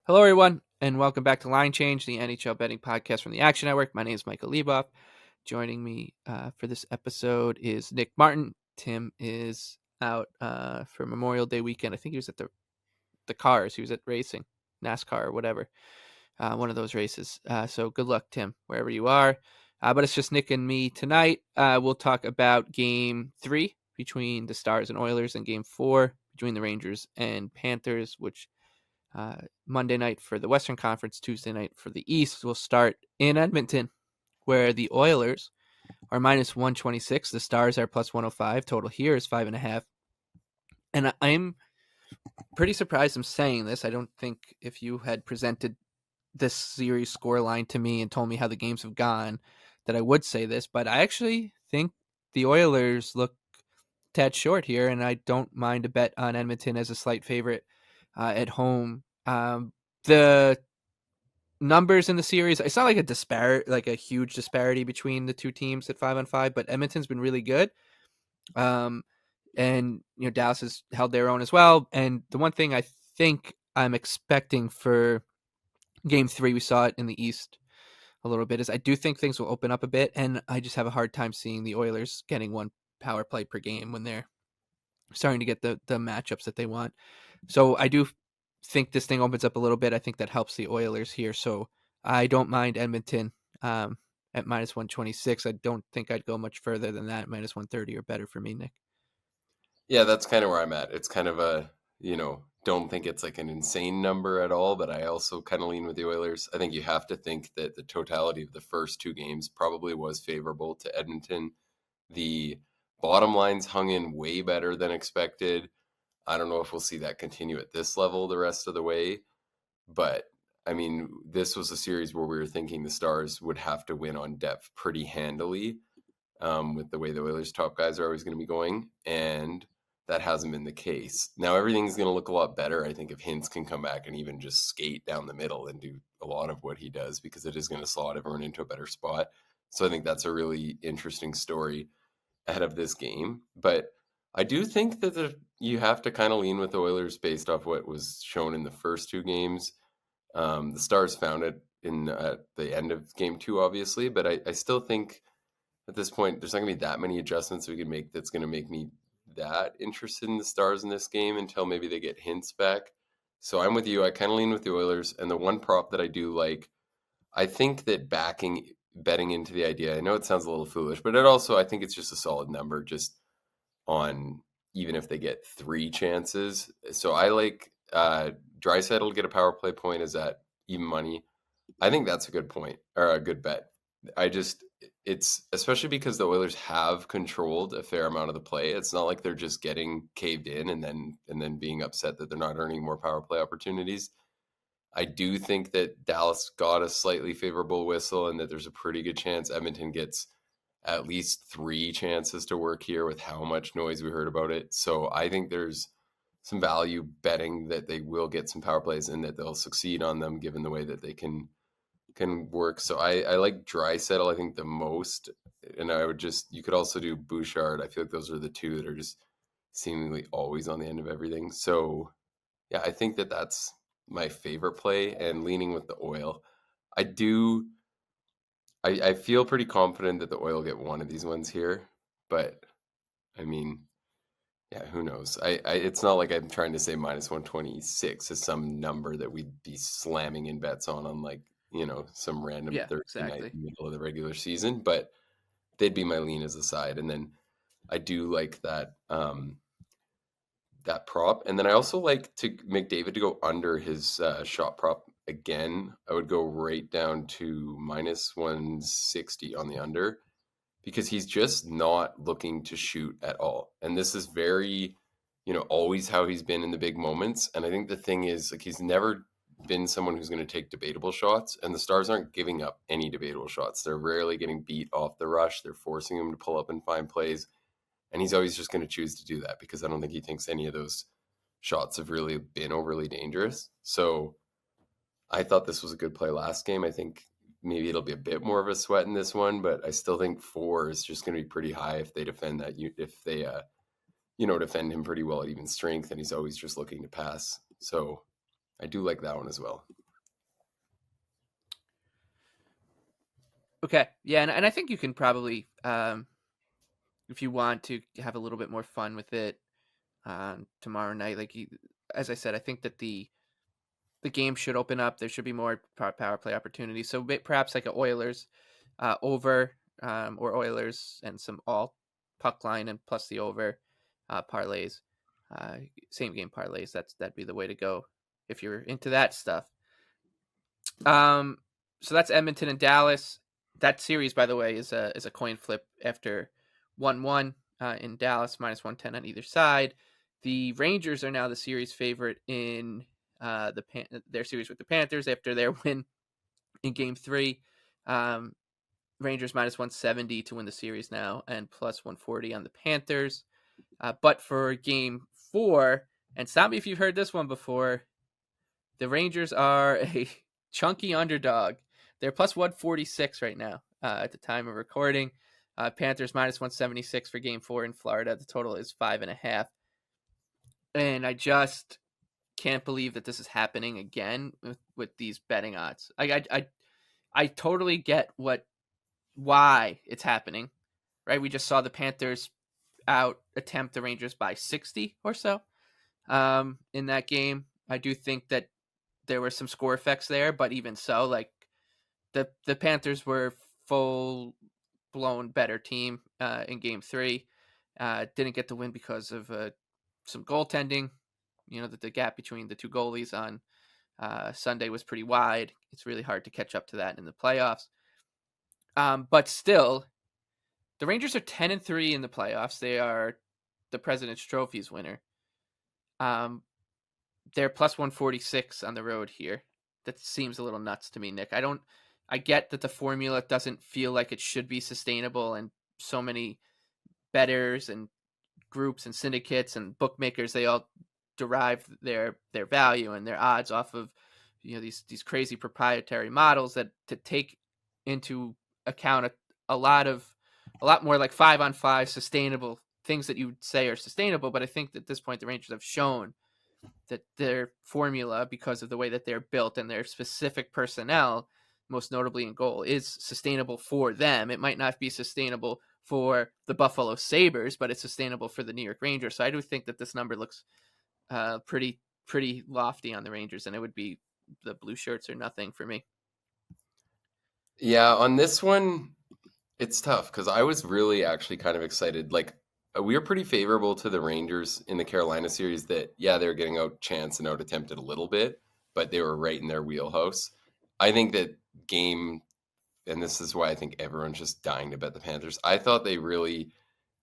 Hello, everyone, and welcome back to Line Change, the NHL betting podcast from the Action Network. My name is Michael Leboff. Joining me for this episode is Nick Martin. Tim is out for Memorial Day weekend. I think he was at the cars. He was at racing, NASCAR or whatever, one of those races. So good luck, Tim, wherever you are. But it's just Nick and me tonight. We'll talk about Game 3 between the Stars and Oilers and Game 4 between the Rangers and Panthers, which Monday night for the Western Conference, Tuesday night for the East. Will start in Edmonton, where the Oilers are minus 126. The Stars are plus 105. Total here is 5.5. And I'm pretty surprised I'm saying this. I don't think if you had presented this series scoreline to me and told me how the games have gone that I would say this, but I actually think the Oilers look tad short here, and I don't mind a bet on Edmonton as a slight favorite at home. The numbers in the series, it's not like a huge disparity between the two teams at 5-on-5, but Edmonton's been really good. And Dallas has held their own as well. And the one thing I think I'm expecting for Game 3, we saw it in the East a little bit, is I do think things will open up a bit, and I just have a hard time seeing the Oilers getting one power play per game when they're starting to get the matchups that they want. So I do think this thing opens up a little bit. I think that helps the Oilers here. So I don't mind Edmonton at minus 126. I don't think I'd go much further than that, minus 130 or better for me, Nick. Yeah, that's kind of where I'm at. It's kind of don't think it's like an insane number at all, but I also kind of lean with the Oilers. I think you have to think that the totality of the first two games probably was favorable to Edmonton. The bottom lines hung in way better than expected. I don't know if we'll see that continue at this level the rest of the way, but I mean, this was a series where we were thinking the Stars would have to win on depth pretty handily, with the way the Oilers' top guys are always going to be going, and that hasn't been the case. Now everything's going to look a lot better, I think, if Hintz can come back and even just skate down the middle and do a lot of what he does, because it is going to slot everyone into a better spot. So I think that's a really interesting story ahead of this game. But I do think that you have to kind of lean with the Oilers based off what was shown in the first two games. The Stars found it at the end of game 2, obviously, but I still think at this point there's not going to be that many adjustments we can make that's going to make me that interested in the Stars in this game until maybe they get Hintz back. So I'm with you. I kind of lean with the Oilers. And the one prop that I do like, I think that betting into the idea, I know it sounds a little foolish, but I think it's just a solid number just on even if they get 3 chances. So I like Draisaitl will get a power play point is at even money. I think that's a good point or a good bet. It's especially because the Oilers have controlled a fair amount of the play. It's not like they're just getting caved in and then being upset that they're not earning more power play opportunities. I do think that Dallas got a slightly favorable whistle and that there's a pretty good chance Edmonton gets at least 3 chances to work here with how much noise we heard about it. So I think there's some value betting that they will get some power plays and that they'll succeed on them given the way that they can work. So I like Draisaitl, I think, the most. And you could also do Bouchard. I feel like those are the two that are just seemingly always on the end of everything. So yeah, I think that that's my favorite play, and leaning with the Oil. I feel pretty confident that the Oil get one of these ones here, but I mean, yeah, who knows? It's not like I'm trying to say minus 126 is some number that we'd be slamming in bets on like, some random Thursday night in the middle of the regular season, but they'd be my lean as a side. And then I do like that that prop. And then I also like to McDavid to go under his shot prop again. I would go right down to minus 160 on the under, because he's just not looking to shoot at all. And this is very, always how he's been in the big moments. And I think the thing is, like, he's never been someone who's going to take debatable shots, and the Stars aren't giving up any debatable shots. They're rarely getting beat off the rush. They're forcing him to pull up and find plays. And he's always just going to choose to do that because I don't think he thinks any of those shots have really been overly dangerous. So I thought this was a good play last game. I think maybe it'll be a bit more of a sweat in this one, but I still think 4 is just going to be pretty high if they defend that. If they, defend him pretty well at even strength, and he's always just looking to pass. So I do like that one as well. Okay. Yeah, and I think you can probably, if you want to have a little bit more fun with it, tomorrow night. Like as I said, I think that the game should open up. There should be more power play opportunities. So perhaps like a Oilers over, or Oilers and some all puck line and plus the over parlays, uh, same game parlays. That'd be the way to go if you're into that stuff. Um, so that's Edmonton and Dallas. That series, by the way, is a coin flip after 1-1 in Dallas, -110 on either side. The Rangers are now the series favorite in their series with the Panthers after their win in Game 3. Um, Rangers -170 to win the series now, and +140 on the Panthers. But for Game 4, and stop me if you've heard this one before, the Rangers are a chunky underdog. They're +146 right now at the time of recording. Panthers -176 for Game 4 in Florida. The total is 5.5. And I just can't believe that this is happening again with these betting odds. I totally get why it's happening, right? We just saw the Panthers out attempt the Rangers by 60 or so in that game. I do think that there were some score effects there, but even so, like the Panthers were full blown better team in Game 3. Didn't get the win because of some goaltending. You know that the gap between the two goalies on Sunday was pretty wide. It's really hard to catch up to that in the playoffs. But still, the Rangers are 10-3 in the playoffs. They are the President's Trophies winner. They're +146 on the road here. That seems a little nuts to me, Nick. I get that the formula doesn't feel like it should be sustainable, and so many bettors and groups and syndicates and bookmakers, they all derive their value and their odds off of these crazy proprietary models that to take into account a lot more like 5-on-5 sustainable things that you would say are sustainable. But I think that at this point the Rangers have shown that their formula, because of the way that they're built and their specific personnel, most notably in goal, is sustainable for them. It might not be sustainable for the Buffalo Sabres, but it's sustainable for the New York Rangers. So I do think that this number looks pretty lofty on the Rangers, and it would be the blue shirts or nothing for me. Yeah, on this one, it's tough because I was really actually kind of excited. Like, we were pretty favorable to the Rangers in the Carolina series that, yeah, they were getting out chance and out attempted a little bit, but they were right in their wheelhouse. I think that game, and this is why I think everyone's just dying to bet the Panthers. I thought they really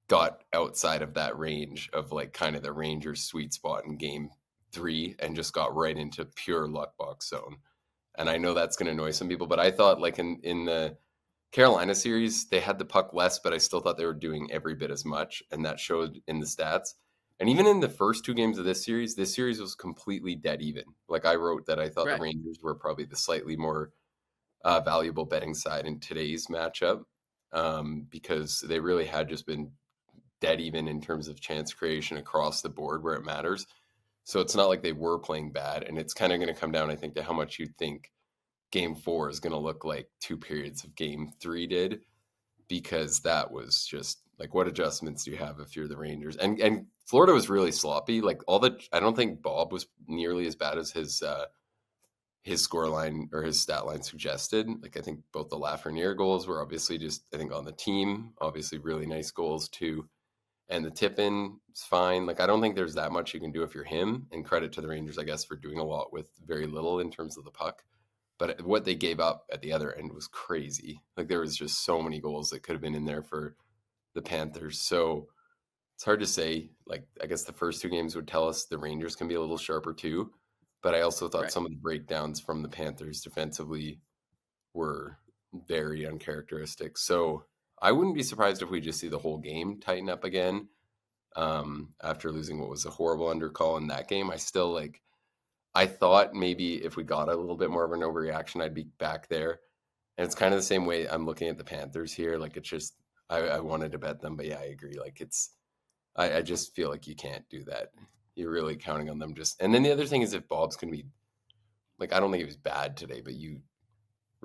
got outside of that range of like kind of the Rangers' sweet spot in game 3 and just got right into pure luck box zone. And I know that's going to annoy some people, but I thought like in the Carolina series, they had the puck less, but I still thought they were doing every bit as much, and that showed in the stats. And even in the first 2 games of this series was completely dead even. Like I wrote that I thought the Right. Rangers were probably the slightly more valuable betting side in today's matchup, because they really had just been dead even in terms of chance creation across the board where it matters. So it's not like they were playing bad, and it's kind of going to come down, I think, to how much you think game 4 is going to look like 2 periods of game 3 did, because that was just like, what adjustments do you have if you're the Rangers? And Florida was really sloppy. Like I don't think Bob was nearly as bad as his score line or his stat line suggested. Like I think both the Lafreniere goals were obviously just, I think, on the team, obviously really nice goals too. And the tip in is fine. Like I don't think there's that much you can do if you're him. And credit to the Rangers, I guess, for doing a lot with very little in terms of the puck. But what they gave up at the other end was crazy. Like there was just so many goals that could have been in there for the Panthers. So it's hard to say. Like I guess the first 2 games would tell us the Rangers can be a little sharper too. But I also thought Right. some of the breakdowns from the Panthers defensively were very uncharacteristic. So I wouldn't be surprised if we just see the whole game tighten up again. After losing what was a horrible undercall in that game, I thought maybe if we got a little bit more of an overreaction, I'd be back there. And it's kind of the same way I'm looking at the Panthers here. Like it's just I wanted to bet them, but yeah, I agree. Like I just feel like you can't do that. You're really counting on them just. And then the other thing is if Bob's gonna be like, I don't think he was bad today, but you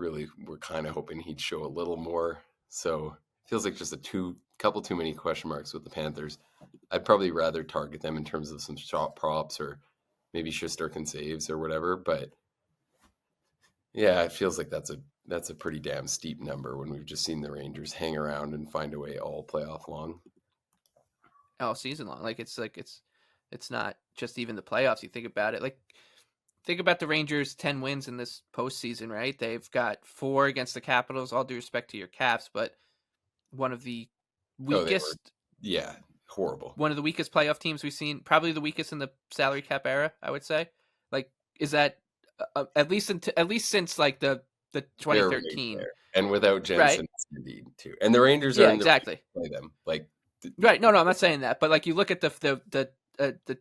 really were kind of hoping he'd show a little more. So it feels like just a couple too many question marks with the Panthers. I'd probably rather target them in terms of some shot props or maybe Shesterkin saves or whatever. But yeah, it feels like that's a pretty damn steep number when we've just seen the Rangers hang around and find a way all playoff long. All season long. Like it's not just even the playoffs. You think about it. Like think about the Rangers' 10 wins in this postseason, right? They've got 4 against the Capitals. All due respect to your Caps, but one of the Oh, they were, weakest yeah, horrible. one of the weakest playoff teams we've seen, probably the weakest in the salary cap era, I would say. Like, is that at least since like the They're right 2013, there, and without right? Jensen, indeed too. And the Rangers Yeah, earned the right to exactly. play them. Like, Right. No, I'm not saying that, but like you look at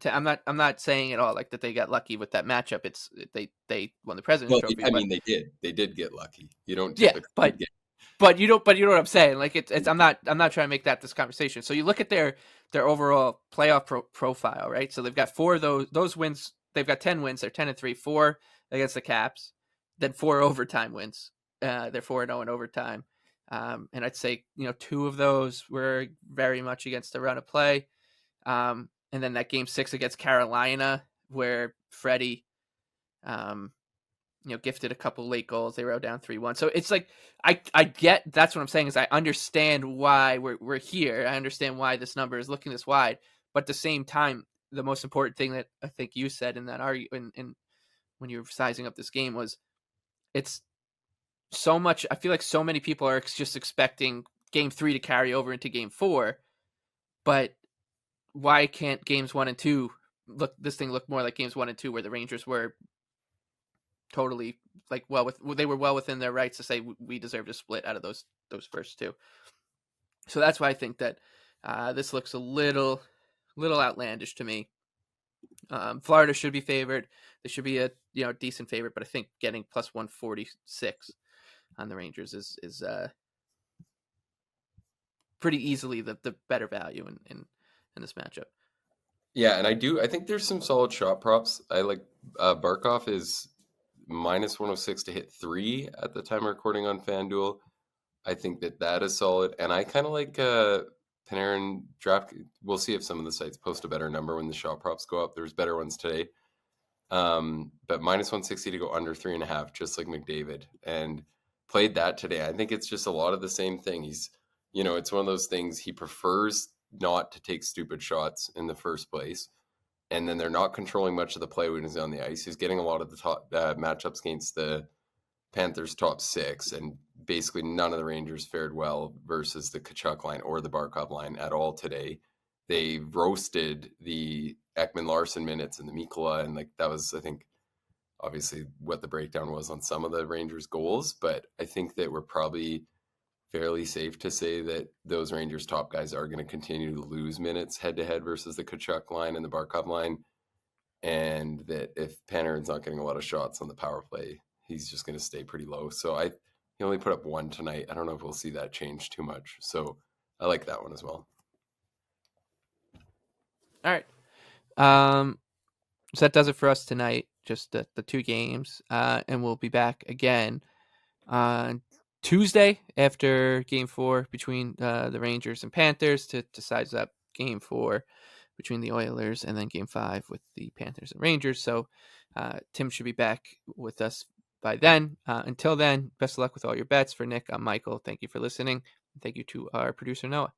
I'm not saying at all like that they got lucky with that matchup. It's they won the President's well, Trophy, I but mean, they did get lucky. You don't yeah, typically get. but you know what I'm saying. Like it's I'm not trying to make that this conversation. So you look at their overall playoff profile, right? So they've got 4 of those wins. They've got 10 wins. They're 10-3, 4 against the Caps, then 4 overtime wins. They're 4-0 in overtime. And I'd say 2 of those were very much against the run of play. And then that game 6 against Carolina, where Freddie, gifted a couple late goals. They were out down 3-1. So it's like I get, that's what I'm saying is I understand why we're here. I understand why this number is looking this wide. But at the same time, the most important thing that I think you said in that argument, in when you were sizing up this game, was it's so much. I feel like so many people are just expecting game 3 to carry over into game 4, but why can't games 1 and 2 look more like games 1 and 2, where the Rangers were totally like they were well within their rights to say we deserve to split out of those first 2. So that's why I think that this looks a little outlandish to me. Florida should be favored. They should be a decent favorite, but I think getting plus 146 on the Rangers is pretty easily the better value in this matchup. Yeah, and I think there's some solid shot props. I like Barkov is minus 106 to hit 3 at the time of recording on FanDuel. I think that is solid, and I kind of like Panarin draft. We'll see if some of the sites post a better number when the shot props go up. There's better ones today, but minus 160 to go under 3.5, just like McDavid, and played that today. I think it's just a lot of the same thing. He's, it's one of those things. He prefers not to take stupid shots in the first place, and then they're not controlling much of the play when he's on the ice. He's getting a lot of the top matchups against the Panthers top 6, and basically none of the Rangers fared well versus the Tkachuk line or the Barkov line at all today. They roasted the Ekman-Larsson minutes and the Mikkola, and like that was, I think, obviously what the breakdown was on some of the Rangers goals, but I think that we're probably fairly safe to say that those Rangers top guys are going to continue to lose minutes head-to-head versus the Tkachuk line and the Barkov line, and that if Panarin's not getting a lot of shots on the power play, he's just going to stay pretty low. So he only put up 1 tonight. I don't know if we'll see that change too much. So I like that one as well. All right. So that does it for us tonight. Just the 2 games. And we'll be back again on Tuesday after game 4 between the Rangers and Panthers to size up game 4 between the Oilers, and then game 5 with the Panthers and Rangers. So Tim should be back with us by then. Until then, best of luck with all your bets. For Nick, I'm Michael. Thank you for listening. Thank you to our producer, Noah.